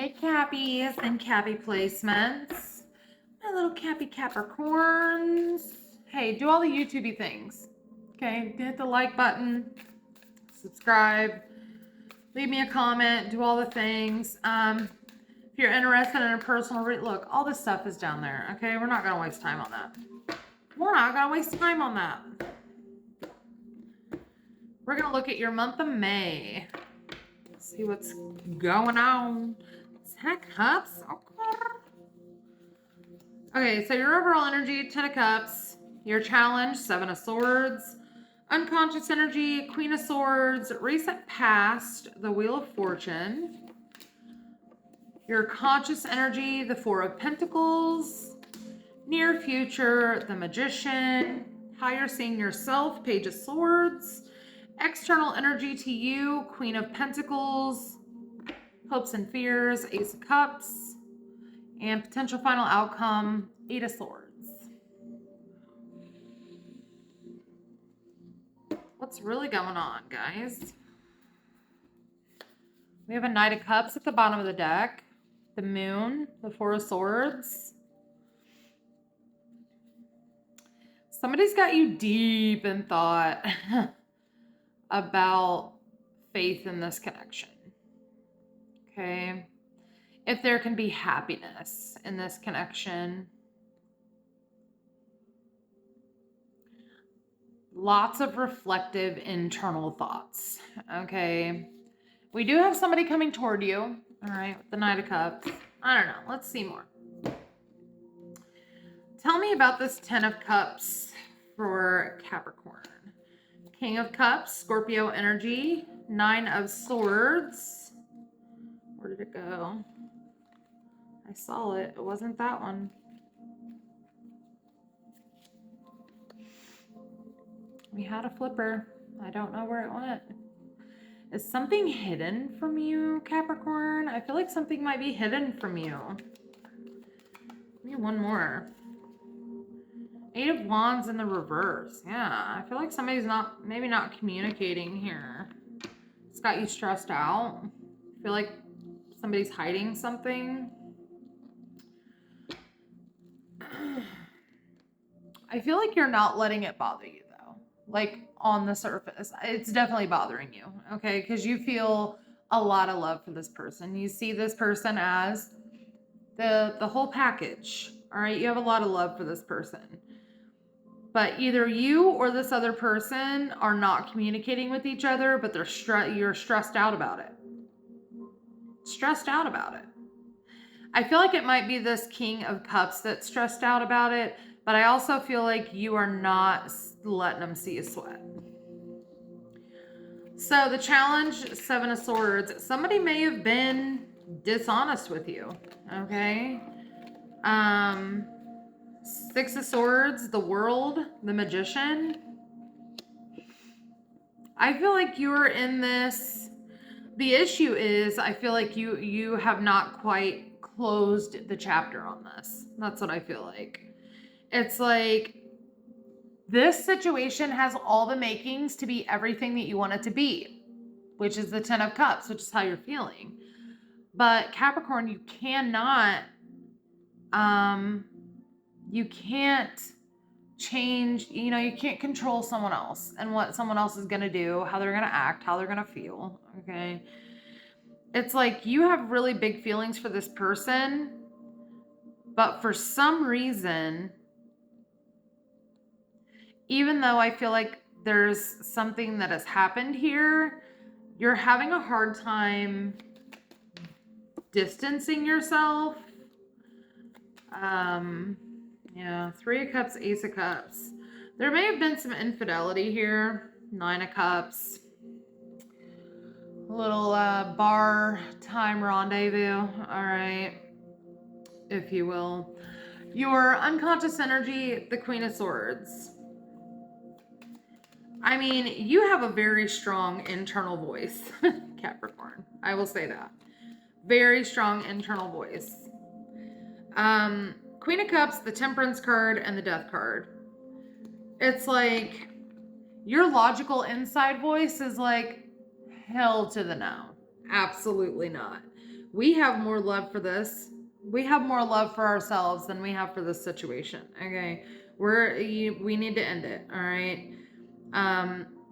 Hey, Cappies and Cappy placements. My little Cappy Capricorns. Hey, do all the YouTubey things. Okay, hit the like button, subscribe, leave me a comment, do all the things. If you're interested in a personal read, look, all this stuff is down there. Okay, we're not gonna waste time on that. We're not gonna waste time on that. We're gonna look at your month of May. See what's going on. 10 of Cups. Okay, so your overall energy, 10 of Cups. Your challenge, 7 of Swords. Unconscious energy, Queen of Swords. Recent past, the Wheel of Fortune. Your conscious energy, the 4 of Pentacles. Near future, the Magician. How you're seeing yourself, Page of Swords. External energy to you, Queen of Pentacles. Hopes and fears, Ace of Cups. And potential final outcome, 8 of Swords. What's really going on, guys? We have a Knight of Cups at the bottom of the deck. The Moon, the 4 of Swords. Somebody's got you deep in thought about faith in this connection. Okay? If there can be happiness in this connection. Lots of reflective internal thoughts. Okay? We do have somebody coming toward you. All right, with the Knight of Cups. I don't know. Let's see more. Tell me about this 10 of Cups for Capricorn. King of Cups, Scorpio energy. 9 of Swords. Where did it go? I saw it. It wasn't that one. We had a flipper. I don't know where it went. Is something hidden from you, Capricorn? I feel like something might be hidden from you. Give me one more. 8 of Wands in the reverse. Yeah, I feel like somebody's maybe not communicating here. It's got you stressed out. I feel like somebody's hiding something. I feel like you're not letting it bother you, though. Like, on the surface. It's definitely bothering you, okay? Because you feel a lot of love for this person. You see this person as the whole package, all right? You have a lot of love for this person. But either you or this other person are not communicating with each other, but you're stressed out about it. Stressed out about it. I feel like it might be this King of Cups that's stressed out about it, but I also feel like you are not letting them see you sweat. So the challenge, 7 of Swords. Somebody may have been dishonest with you, okay? 6 of Swords, the World, the Magician. I feel like you're in this. The issue is, I feel like you have not quite closed the chapter on this. That's what I feel like. It's like this situation has all the makings to be everything that you want it to be, which is the 10 of Cups, which is how you're feeling. But Capricorn, you cannot, you can't change, you can't control someone else and what someone else is going to do, how they're going to act, how they're going to feel, okay? It's like you have really big feelings for this person, but for some reason, even though I feel like there's something that has happened here, you're having a hard time distancing yourself. Yeah, 3 of Cups, Ace of Cups. There may have been some infidelity here. 9 of Cups. A little bar time rendezvous, all right, if you will. Your unconscious energy, the Queen of Swords. I mean, you have a very strong internal voice, Capricorn. I will say that. Very strong internal voice. Queen of Cups, the Temperance card, and the Death card. It's like your logical inside voice is like, hell to the no. Absolutely not. We have more love for this. We have more love for ourselves than we have for this situation. Okay. We need to end it. All right.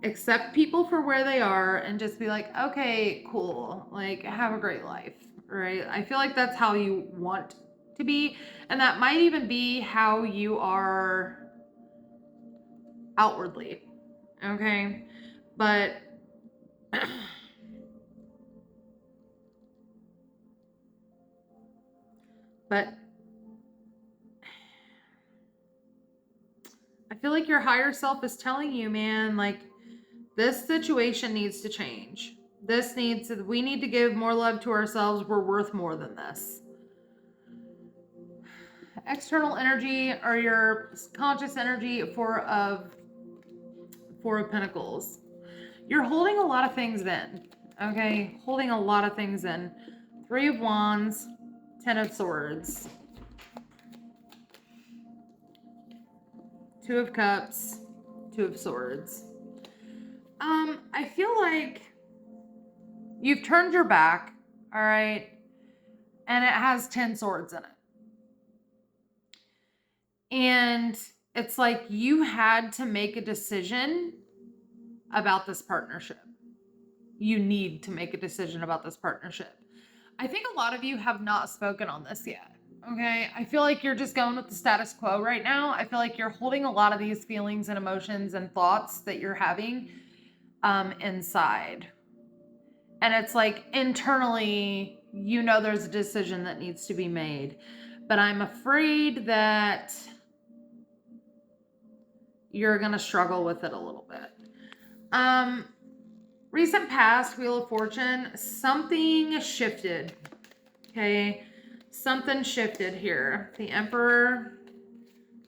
Accept people for where they are and just be like, okay, cool. Like, have a great life. Right. I feel like that's how you want to be. And that might even be how you are outwardly. Okay. But but I feel like your higher self is telling you, man, like, this situation needs to change. We need to give more love to ourselves. We're worth more than this. External energy, or your conscious energy, Four of Pentacles. You're holding a lot of things in. Okay, holding a lot of things in. Three of Wands, Ten of Swords, Two of Cups, Two of Swords. I feel like you've turned your back, all right, and it has 10 swords in it. And it's like you had to make a decision about this partnership. You need to make a decision about this partnership. I think a lot of you have not spoken on this yet. Okay. I feel like you're just going with the status quo right now. I feel like you're holding a lot of these feelings and emotions and thoughts that you're having inside. And it's like internally, you know, there's a decision that needs to be made. But I'm afraid that you're going to struggle with it a little bit. Recent past, Wheel of Fortune, something shifted. Okay. Something shifted here. The Emperor,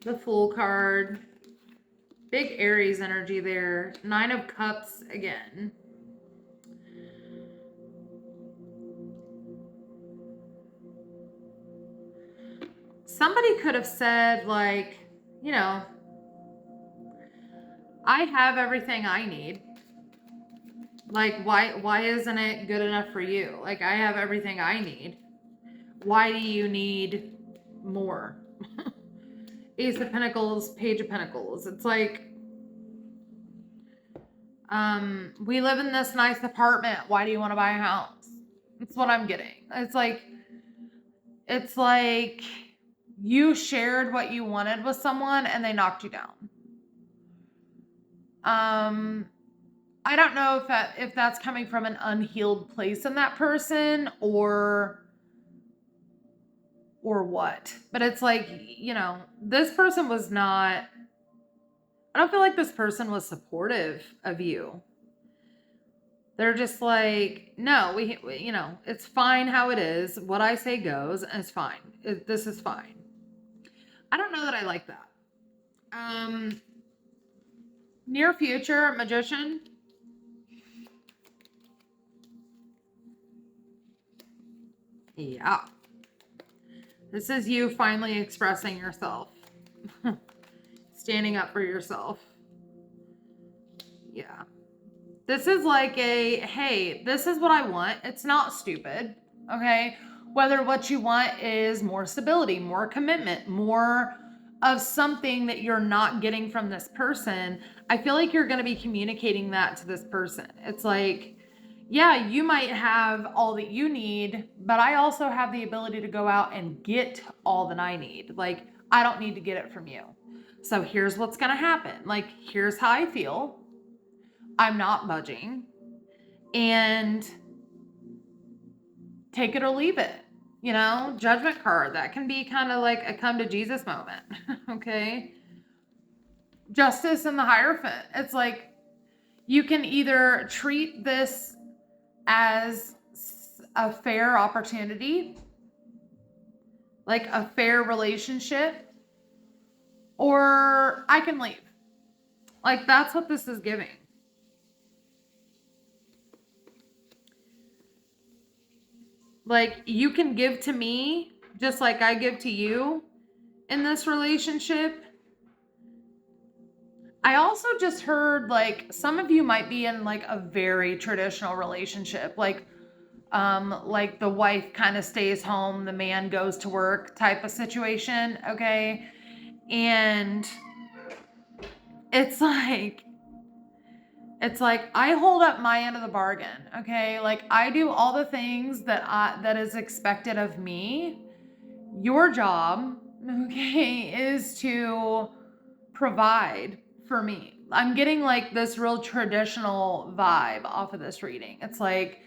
the Fool card, big Aries energy there. Nine of Cups again. Somebody could have said, like, you know, I have everything I need. Like, why isn't it good enough for you? Like, I have everything I need. Why do you need more? Ace of Pentacles, Page of Pentacles. It's like, we live in this nice apartment. Why do you want to buy a house? That's what I'm getting. It's like you shared what you wanted with someone and they knocked you down. I don't know if that's coming from an unhealed place in that person or what. But it's like, you know, this person was not, I don't feel like this person was supportive of you. They're just like, no, we you know, it's fine how it is. What I say goes, and it's fine. This is fine. I don't know that I like that. Near future, Magician. Yeah. This is you finally expressing yourself. Standing up for yourself. Yeah. This is like hey, this is what I want. It's not stupid. Okay. Whether what you want is more stability, more commitment, more of something that you're not getting from this person, I feel like you're going to be communicating that to this person. It's like, yeah, you might have all that you need, but I also have the ability to go out and get all that I need. Like, I don't need to get it from you. So here's what's going to happen. Like, here's how I feel. I'm not budging. And take it or leave it. You know, Judgment card. That can be kind of like a come to Jesus moment. Okay. Justice and the Hierophant. It's like you can either treat this as a fair opportunity, like a fair relationship, or I can leave. Like, that's what this is giving. Like, you can give to me just like I give to you in this relationship. I also just heard, like, some of you might be in like a very traditional relationship, like like the wife kind of stays home, the man goes to work type of situation, okay? And it's like I hold up my end of the bargain, okay? Like I do all the things that is expected of me. Your job, okay, is to provide for me. I'm getting like this real traditional vibe off of this reading. It's like,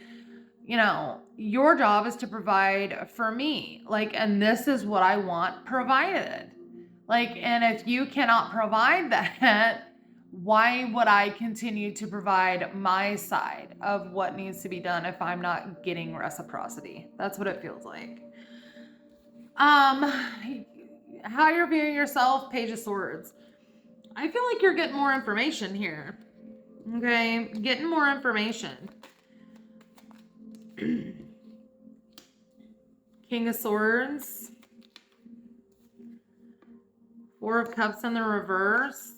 you know, your job is to provide for me. Like, and this is what I want provided. Like, and if you cannot provide that, why would I continue to provide my side of what needs to be done if I'm not getting reciprocity? That's what it feels like. How you're viewing yourself, Page of Swords. I feel like you're getting more information here. Okay, getting more information. King of Swords. Four of Cups in the reverse.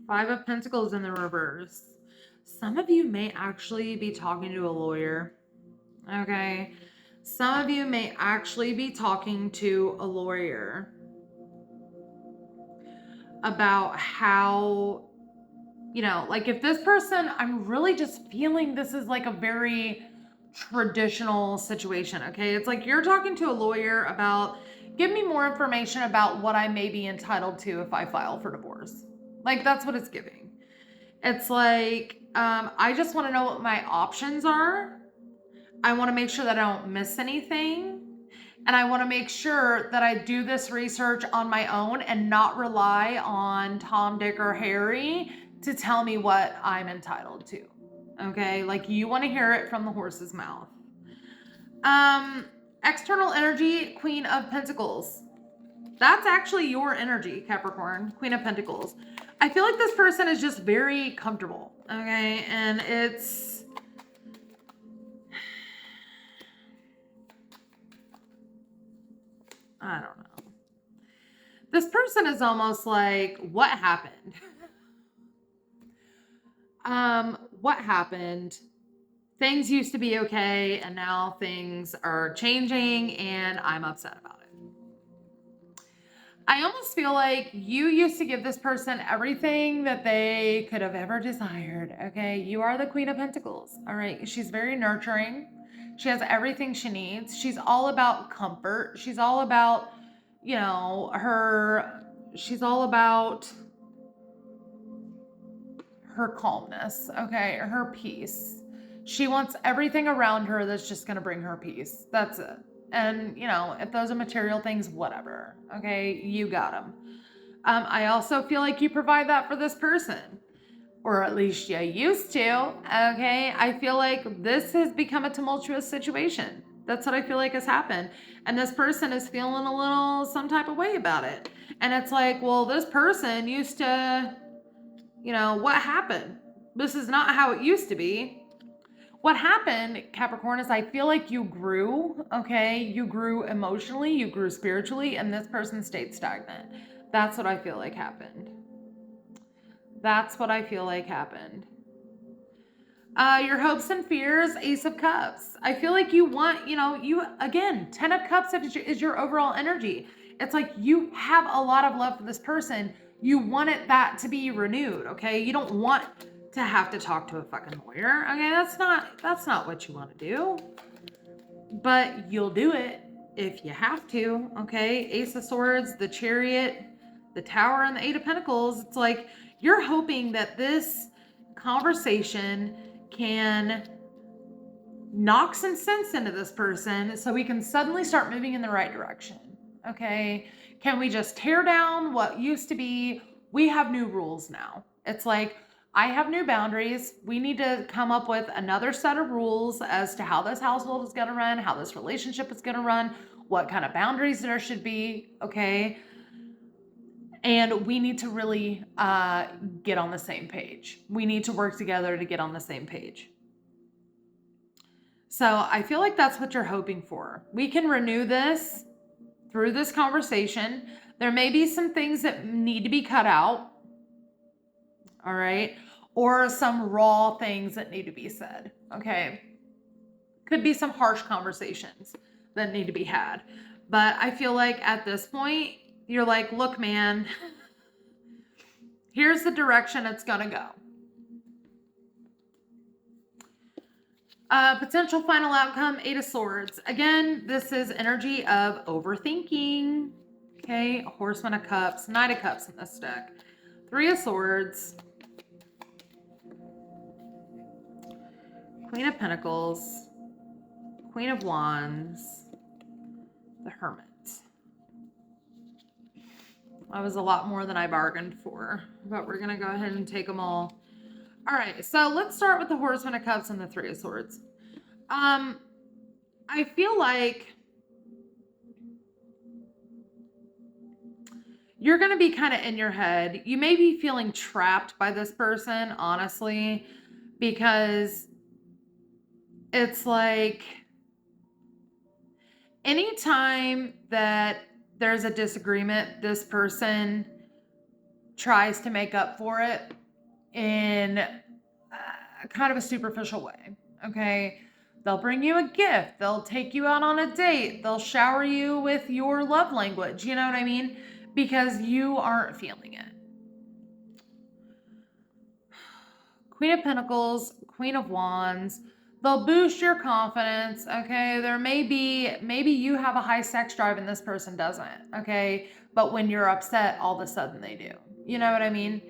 Five of Pentacles in the reverse. Some of you may actually be talking to a lawyer. Okay. Some of you may actually be talking to a lawyer about how, you know, like if this person, I'm really just feeling this is like a very traditional situation, okay? It's like you're talking to a lawyer about, give me more information about what I may be entitled to if I file for divorce. Like that's what it's giving. It's like, I just want to know what my options are. I want to make sure that I don't miss anything. And I want to make sure that I do this research on my own and not rely on Tom, Dick, or Harry to tell me what I'm entitled to. Okay? Like you want to hear it from the horse's mouth. External energy, Queen of Pentacles. That's actually your energy, Capricorn, Queen of Pentacles. I feel like this person is just very comfortable. Okay? And it's... I don't know. This person is almost like, what happened? What happened? Things used to be okay, and now things are changing, and I'm upset about it. I almost feel like you used to give this person everything that they could have ever desired, okay? You are the Queen of Pentacles, all right? She's very nurturing. She has everything she needs. She's all about comfort. She's all about, you know, she's all about her calmness, okay? Her peace. She wants everything around her that's just going to bring her peace. That's it. And, you know, if those are material things, whatever, okay? You got them. I also feel like you provide that for this person. Or at least you used to, okay? I feel like this has become a tumultuous situation. That's what I feel like has happened. And this person is feeling a little some type of way about it. And it's like, well, this person used to, you know, what happened? This is not how it used to be. What happened, Capricorn, is I feel like you grew, okay? You grew emotionally, you grew spiritually, and this person stayed stagnant. That's what I feel like happened. That's what I feel like happened. Your hopes and fears, Ace of Cups. I feel like you want, you know, again, 10 of Cups is your overall energy. It's like you have a lot of love for this person. You want that to be renewed, okay? You don't want to have to talk to a fucking lawyer, okay? That's not what you want to do. But you'll do it if you have to, okay? Ace of Swords, the Chariot, the Tower, and the Eight of Pentacles. It's like, you're hoping that this conversation can knock some sense into this person so we can suddenly start moving in the right direction, okay? Can we just tear down what used to be? We have new rules now. It's like, I have new boundaries. We need to come up with another set of rules as to how this household is going to run, how this relationship is going to run, what kind of boundaries there should be, okay? And we need to really get on the same page. We need to work together to get on the same page. So I feel like that's what you're hoping for. We can renew this through this conversation. There may be some things that need to be cut out. All right. or some raw things that need to be said. Okay. Could be some harsh conversations that need to be had. But I feel like at this point, you're like, look, man, here's the direction it's going to go. Potential final outcome, 8 of Swords. Again, this is energy of overthinking. Okay, Horseman of Cups, Knight of Cups in this deck. 3 of Swords. Queen of Pentacles. Queen of Wands. The Hermit. That was a lot more than I bargained for, but we're going to go ahead and take them all. All right, so let's start with the Horseman of Cups and the 3 of Swords. I feel like you're going to be kind of in your head. You may be feeling trapped by this person, honestly, because it's like anytime that there's a disagreement, this person tries to make up for it in kind of a superficial way, okay? They'll bring you a gift. They'll take you out on a date. They'll shower you with your love language. You know what I mean? Because you aren't feeling it. Queen of Pentacles, Queen of Wands. They'll boost your confidence, okay? There maybe you have a high sex drive and this person doesn't, okay? But when you're upset, all of a sudden they do. You know what I mean?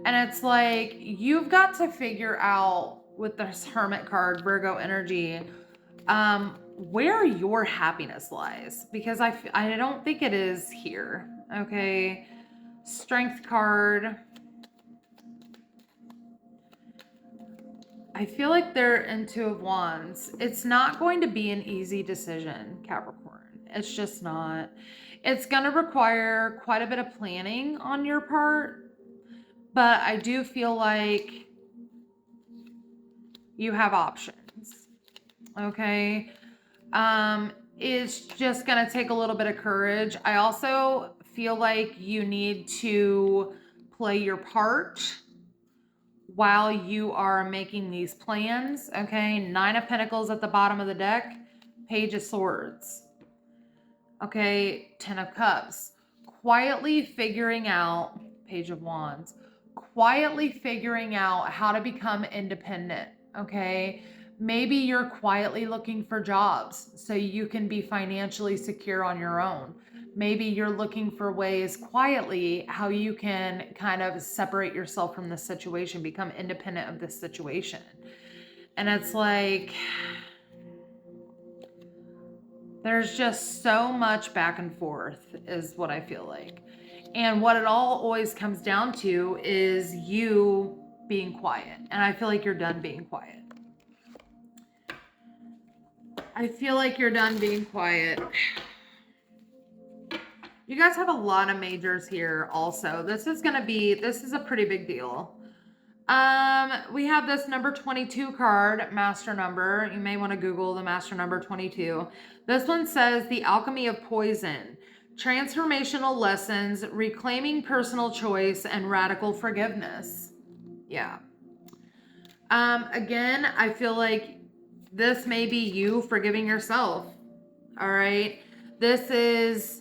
And it's like, you've got to figure out with this Hermit card, Virgo energy, where your happiness lies. Because I don't think it is here, okay? Strength card. I feel like they're in 2 of Wands. It's not going to be an easy decision, Capricorn. It's just not. It's going to require quite a bit of planning on your part. But I do feel like you have options. Okay? It's just going to take a little bit of courage. I also feel like you need to play your part while you are making these plans, okay? 9 of Pentacles at the bottom of the deck, Page of Swords, okay? 10 of Cups. Quietly figuring out, Page of Wands, quietly figuring out how to become independent, okay? Maybe you're quietly looking for jobs so you can be financially secure on your own. Maybe you're looking for ways quietly how you can kind of separate yourself from this situation, become independent of this situation. And it's like, there's just so much back and forth is what I feel like. And what it all always comes down to is you being quiet. And I feel like you're done being quiet. I feel like you're done being quiet. You guys have a lot of majors here also. This is a pretty big deal. We have this number 22 card, master number. You may want to Google the master number 22. This one says the alchemy of poison, transformational lessons, reclaiming personal choice, and radical forgiveness. Yeah. Again, I feel like this may be you forgiving yourself. All right. This is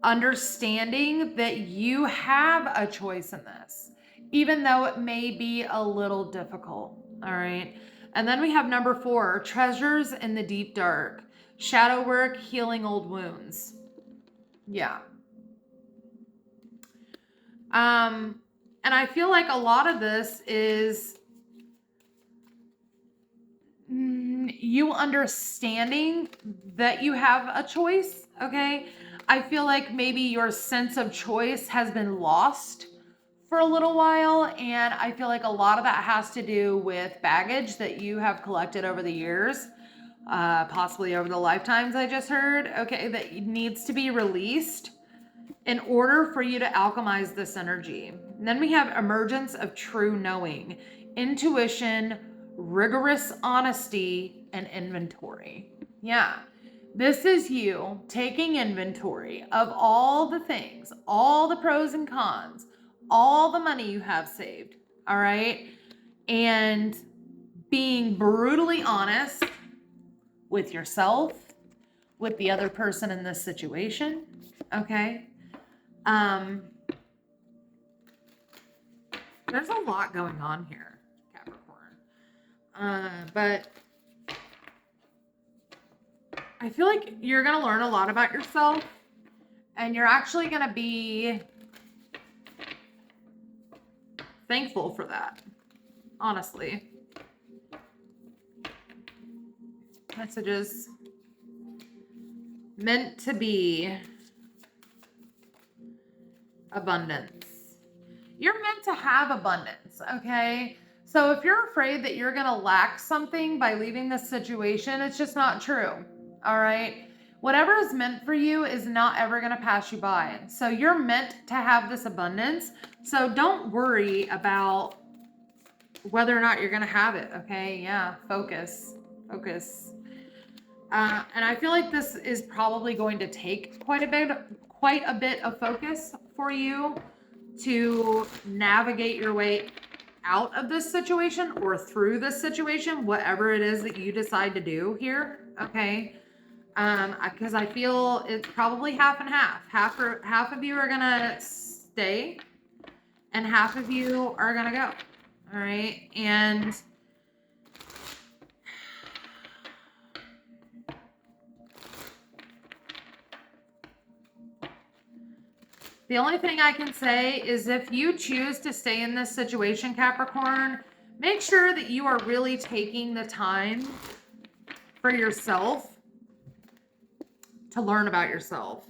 understanding that you have a choice in this, even though it may be a little difficult. All right. And then we have number 4, treasures in the deep dark, shadow work, healing old wounds. Yeah. And I feel like a lot of this is you understanding that you have a choice. Okay. I feel like maybe your sense of choice has been lost for a little while. And I feel like a lot of that has to do with baggage that you have collected over the years, possibly over the lifetimes I just heard, okay, that needs to be released in order for you to alchemize this energy. And then we have emergence of true knowing, intuition, rigorous honesty, and inventory. Yeah. This is you taking inventory of all the things, all the pros and cons, all the money you have saved, all right? And being brutally honest with yourself, with the other person in this situation, okay? There's a lot going on here, Capricorn. But I feel like you're going to learn a lot about yourself, and you're actually going to be thankful for that, honestly. Messages meant to be abundance. You're meant to have abundance, okay? So if you're afraid that you're going to lack something by leaving this situation, it's just not true, all right? Whatever is meant for you is not ever going to pass you by. So you're meant to have this abundance. So don't worry about whether or not you're going to have it, okay? Yeah, focus. And I feel like this is probably going to take quite a bit of focus for you to navigate your way out of this situation or through this situation, whatever it is that you decide to do here, okay? Because I feel it's probably half and half. Half of you are gonna stay, and half of you are gonna go, all right? And the only thing I can say is if you choose to stay in this situation, Capricorn, make sure that you are really taking the time for yourself to learn about yourself.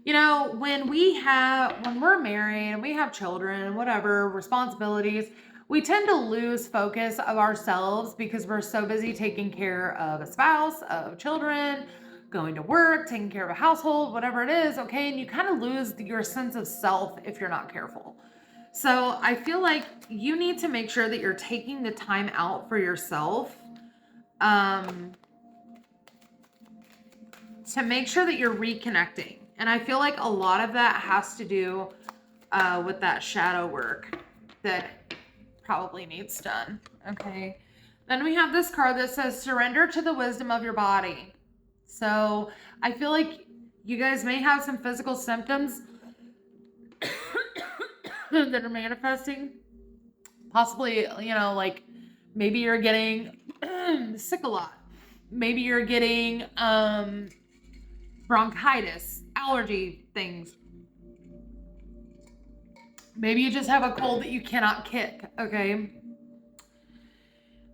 You know, when we're married and we have children, whatever, responsibilities, we tend to lose focus of ourselves because we're so busy taking care of a spouse, of children, going to work, taking care of a household, whatever it is, okay? And you kind of lose your sense of self if you're not careful. So I feel like you need to make sure that you're taking the time out for yourself to make sure that you're reconnecting. And I feel like a lot of that has to do with that shadow work that probably needs done, okay? Then we have this card that says, surrender to the wisdom of your body. So I feel like you guys may have some physical symptoms that are manifesting. Possibly, you know, like maybe you're getting sick a lot. Maybe you're getting bronchitis, allergy things. Maybe you just have a cold that you cannot kick, okay?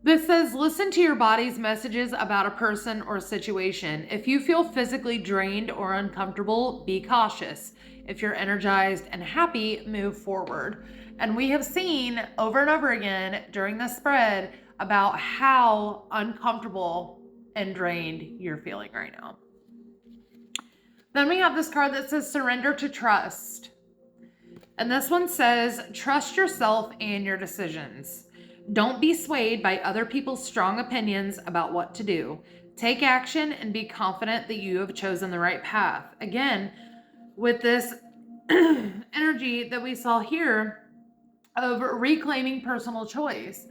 This says, listen to your body's messages about a person or situation. If you feel physically drained or uncomfortable, be cautious. If you're energized and happy, move forward. And we have seen over and over again during this spread about how uncomfortable and drained you're feeling right now. Then we have this card that says, surrender to trust. And this one says, trust yourself and your decisions. Don't be swayed by other people's strong opinions about what to do. Take action and be confident that you have chosen the right path. Again, with this energy that we saw here of reclaiming personal choice,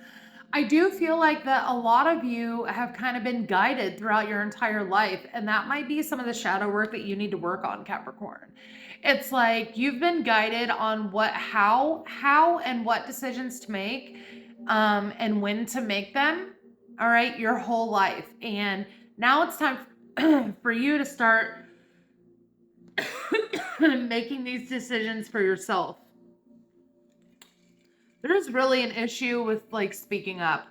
I do feel like that a lot of you have kind of been guided throughout your entire life, and that might be some of the shadow work that you need to work on, Capricorn. It's like you've been guided on how and what decisions to make, and when to make them, all right, your whole life. And now it's time for you to start making these decisions for yourself. There's really an issue with like speaking up.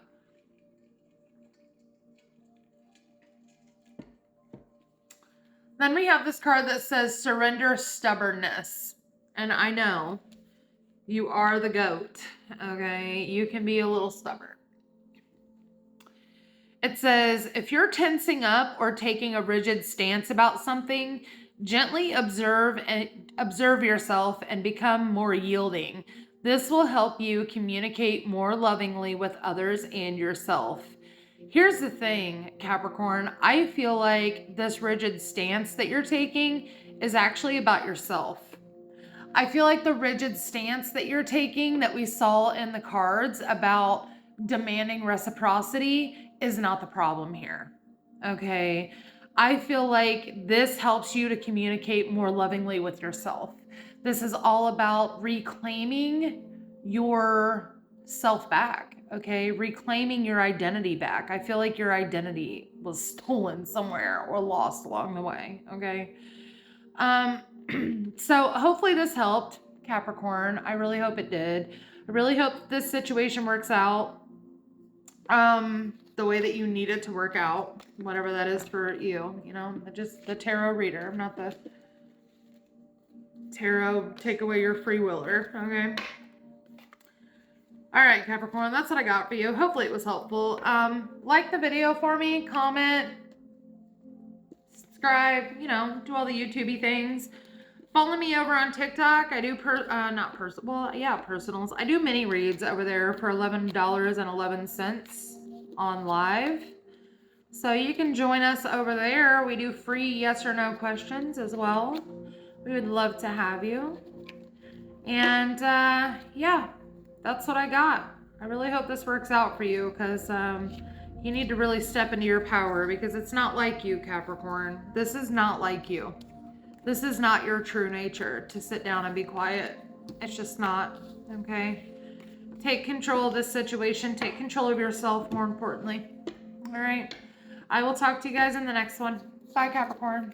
Then we have this card that says surrender stubbornness. And I know you are the goat, okay? You can be a little stubborn. It says, if you're tensing up or taking a rigid stance about something, gently observe yourself and become more yielding. This will help you communicate more lovingly with others and yourself. Here's the thing, Capricorn. I feel like this rigid stance that you're taking is actually about yourself. I feel like the rigid stance that you're taking that we saw in the cards about demanding reciprocity is not the problem here. Okay. I feel like this helps you to communicate more lovingly with yourself. This is all about reclaiming your self back. Okay. Reclaiming your identity back. I feel like your identity was stolen somewhere or lost along the way. Okay. So hopefully this helped, Capricorn. I really hope it did. I really hope this situation works out the way that you need it to work out, whatever that is for you. You know, just the tarot reader. I'm not the tarot take away your free willer. Okay. All right, Capricorn, that's what I got for you. Hopefully it was helpful. Like the video for me, comment, subscribe, you know, do all the YouTubey things. Follow me over on TikTok. I do personals. I do mini reads over there for $11.11 on live. So you can join us over there. We do free yes or no questions as well. We would love to have you. And yeah, that's what I got. I really hope this works out for you because you need to really step into your power because it's not like you, Capricorn. This is not like you. This is not your true nature to sit down and be quiet. It's just not, okay? Take control of this situation. Take control of yourself, more importantly. All right. I will talk to you guys in the next one. Bye, Capricorn.